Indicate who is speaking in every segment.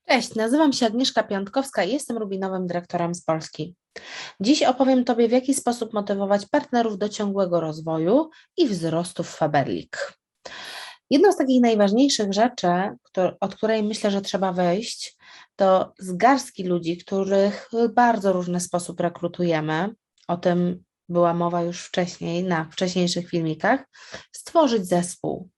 Speaker 1: Cześć, nazywam się Agnieszka Piątkowska i jestem Rubinowym Dyrektorem z Polski. Dziś jestem rubinowym dyrektorem z Polski. Dziś opowiem Tobie, w jaki sposób motywować partnerów do ciągłego rozwoju i wzrostu w Faberlic. Jedną z takich najważniejszych rzeczy, od której myślę, że trzeba wyjść, to z garstki ludzi, których w bardzo różny sposób rekrutujemy. O tym była mowa już wcześniej, na wcześniejszych filmikach. Stworzyć zespół.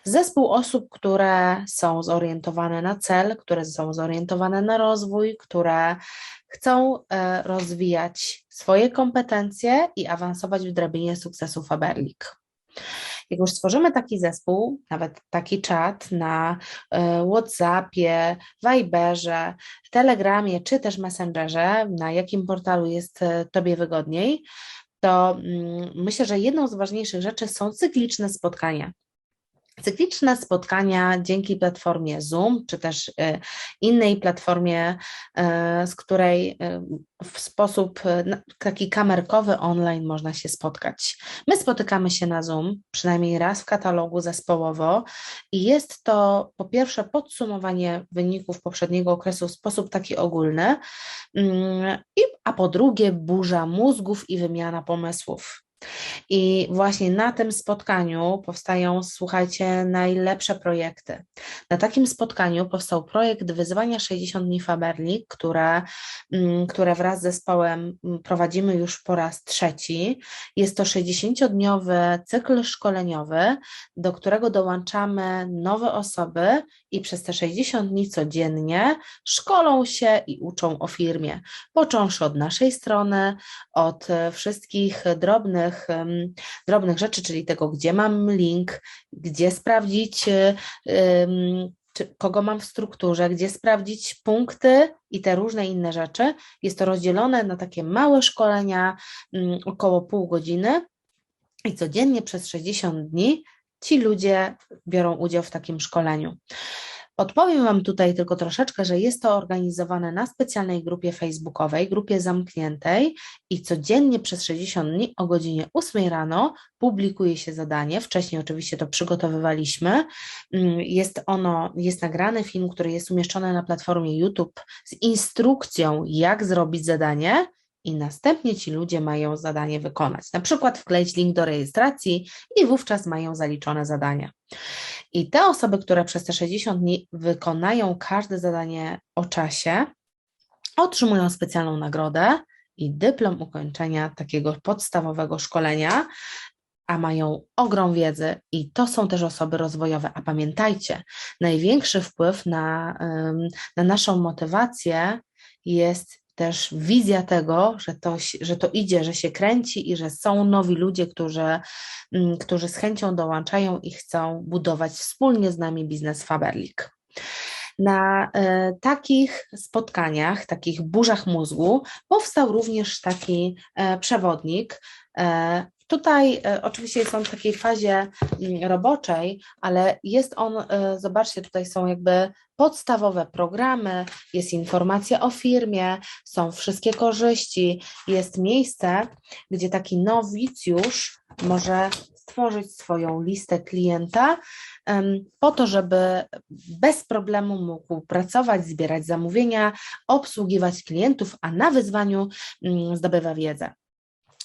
Speaker 1: Zespół osób, które są zorientowane na cel, które są zorientowane na rozwój, które chcą rozwijać swoje kompetencje i awansować w drabinie sukcesu Faberlic. Jak już stworzymy taki zespół, nawet taki czat na WhatsAppie, Viberze, Telegramie czy też Messengerze, na jakim portalu jest Tobie wygodniej, to myślę, że jedną z ważniejszych rzeczy są cykliczne spotkania. Cykliczne spotkania dzięki platformie Zoom, czy też innej platformie, z której w sposób taki kamerkowy online można się spotkać. My spotykamy się na Zoom przynajmniej raz w katalogu zespołowo i jest to po pierwsze podsumowanie wyników poprzedniego okresu w sposób taki ogólny, a po drugie burza mózgów i wymiana pomysłów. I właśnie na tym spotkaniu powstają, słuchajcie, najlepsze projekty. Na takim spotkaniu powstał projekt Wyzwania 60 dni Faberlic, które wraz z zespołem prowadzimy już po raz trzeci. Jest to 60-dniowy cykl szkoleniowy, do którego dołączamy nowe osoby i przez te 60 dni codziennie szkolą się i uczą o firmie, począwszy od naszej strony, od wszystkich drobnych rzeczy, czyli tego, gdzie mam link, gdzie sprawdzić, kogo mam w strukturze, gdzie sprawdzić punkty i te różne inne rzeczy. Jest to rozdzielone na takie małe szkolenia, około pół godziny i codziennie przez 60 dni ci ludzie biorą udział w takim szkoleniu. Odpowiem Wam tutaj tylko troszeczkę, że jest to organizowane na specjalnej grupie facebookowej, grupie zamkniętej i codziennie przez 60 dni o godzinie 8 rano publikuje się zadanie. Wcześniej oczywiście to przygotowywaliśmy. Jest nagrany film, który jest umieszczony na platformie YouTube z instrukcją, jak zrobić zadanie. I następnie ci ludzie mają zadanie wykonać. Na przykład wkleić link do rejestracji i wówczas mają zaliczone zadania. I te osoby, które przez te 60 dni wykonają każde zadanie o czasie, otrzymują specjalną nagrodę i dyplom ukończenia takiego podstawowego szkolenia, a mają ogrom wiedzy i to są też osoby rozwojowe. A pamiętajcie, największy wpływ na naszą motywację jest też wizja tego, że to idzie, że się kręci i że są nowi ludzie, którzy z chęcią dołączają i chcą budować wspólnie z nami biznes Faberlic. Na takich spotkaniach, takich burzach mózgu powstał również taki przewodnik. Tutaj oczywiście jest on w takiej fazie roboczej, ale jest on, zobaczcie, tutaj są jakby podstawowe programy, jest informacja o firmie, są wszystkie korzyści, jest miejsce, gdzie taki nowicjusz może stworzyć swoją listę klienta po to, żeby bez problemu mógł pracować, zbierać zamówienia, obsługiwać klientów, a na wyzwaniu zdobywa wiedzę.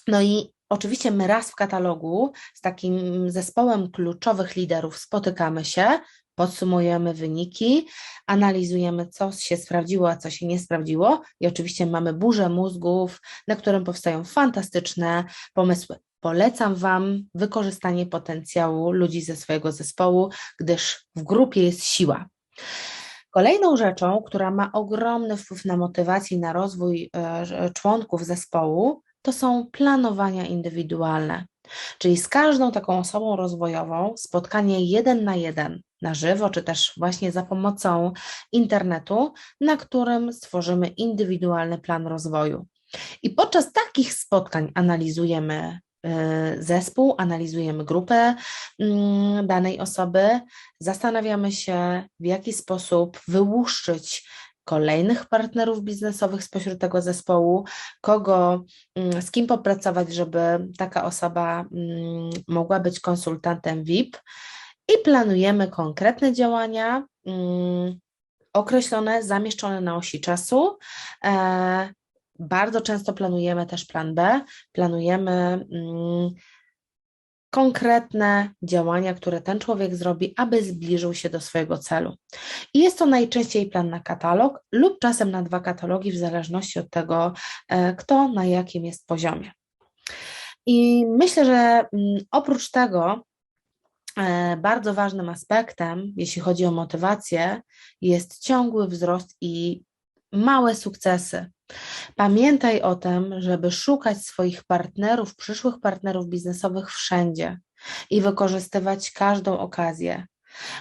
Speaker 1: No i oczywiście my raz w katalogu z takim zespołem kluczowych liderów spotykamy się, podsumujemy wyniki, analizujemy, co się sprawdziło, a co się nie sprawdziło i oczywiście mamy burzę mózgów, na którym powstają fantastyczne pomysły. Polecam Wam wykorzystanie potencjału ludzi ze swojego zespołu, gdyż w grupie jest siła. Kolejną rzeczą, która ma ogromny wpływ na motywację i na rozwój członków zespołu, to są planowania indywidualne. Czyli z każdą taką osobą rozwojową spotkanie 1 na 1 na żywo, czy też właśnie za pomocą internetu, na którym stworzymy indywidualny plan rozwoju. I podczas takich spotkań analizujemy zespół, analizujemy grupę danej osoby, zastanawiamy się, w jaki sposób wyłuszczyć kolejnych partnerów biznesowych spośród tego zespołu, z kim popracować, żeby taka osoba mogła być konsultantem VIP i planujemy konkretne działania, określone, zamieszczone na osi czasu. Bardzo często planujemy też plan B, planujemy konkretne działania, które ten człowiek zrobi, aby zbliżył się do swojego celu. I jest to najczęściej plan na katalog lub czasem na 2 katalogi, w zależności od tego, kto na jakim jest poziomie. I myślę, że oprócz tego bardzo ważnym aspektem, jeśli chodzi o motywację, jest ciągły wzrost i małe sukcesy. Pamiętaj o tym, żeby szukać swoich partnerów, przyszłych partnerów biznesowych wszędzie i wykorzystywać każdą okazję,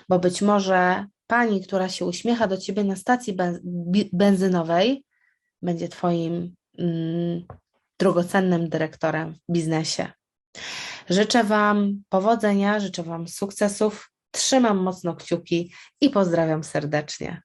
Speaker 1: bo być może pani, która się uśmiecha do ciebie na stacji benzynowej, będzie twoim drogocennym dyrektorem w biznesie. Życzę Wam powodzenia, życzę Wam sukcesów, trzymam mocno kciuki i pozdrawiam serdecznie.